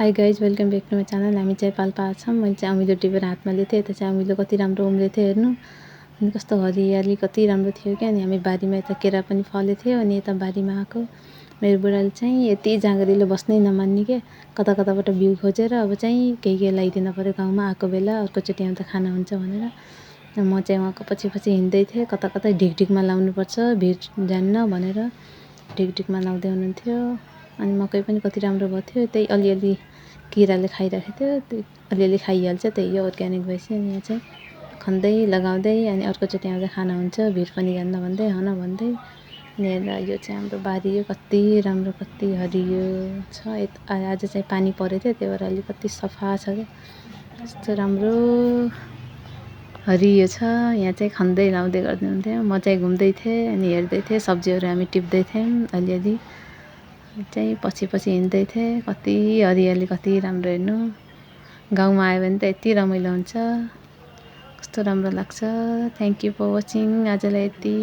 High guys welcome back to my channel. हामी चाहिँ पाल्पा छौँ। मैले चाहिँ अमिलो टिपेर हातमा लिएको थिएँ। यता चाहिँ अमिलो कति राम्रो उम्रेको थियो हेर्नु। अनि कस्तो हरियाली कति राम्रो थियो क्या। अनि हामी बारीमा यता केरा पनि फलेको थियो। अनि यता बारीमा आएको मेरो बुढाले चाहिँ यति जाँगरिलो बस्नै नमान्ने के कता कताबाट बिउ खोजेर अब चाहिँ केही लगाइदिन पऱ्यो गाउँमा आएको बेला अर्कोचोटि आउँदा खाना हुन्छ भनेर। म चाहिँ उहाँको पछि पछि हिँड्दै थिएँ। कता कता ढिकढिकमा लाउनुपर्छ भिड जान्न भनेर ढिकढिकमा लाउँदै हुनुहुन्थ्यो। अनि मकै पनि कति राम्रो भएको थियो। त्यही अलिअलि किराले खाइरहेको थियो। त्यही अलिअलि खाइहाल्छ, त्यही हो अर्ग्यानिक भएछ। अनि यहाँ चाहिँ खन्दै लगाउँदै अनि अर्कोचोटि आउँदा खाना हुन्छ भिड पनि जान्न भन्दै भन्दै। अनि हेर यो चाहिँ हाम्रो बारी हो, कति राम्रो कति हरियो छ। आज चाहिँ पानी परेको थियो, त्यही भएर अलिकति सफा छ क्या, कस्तो राम्रो हरियो छ। यहाँ चाहिँ खन्दै लाउँदै गर्दै हुन्थ्यो। म चाहिँ घुम्दै थिएँ अनि हेर्दै थिएँ, सब्जीहरू हामी टिप्दै थियौँ अलिअलि चाहिँ पछि पछि हिँड्दै थिएँ। कति हरियाली कति राम्रो हेर्नु। गाउँमा आयो भने त यति रमाइलो हुन्छ, कस्तो राम्रो लाग्छ। Thank you for watching. आजलाई यति।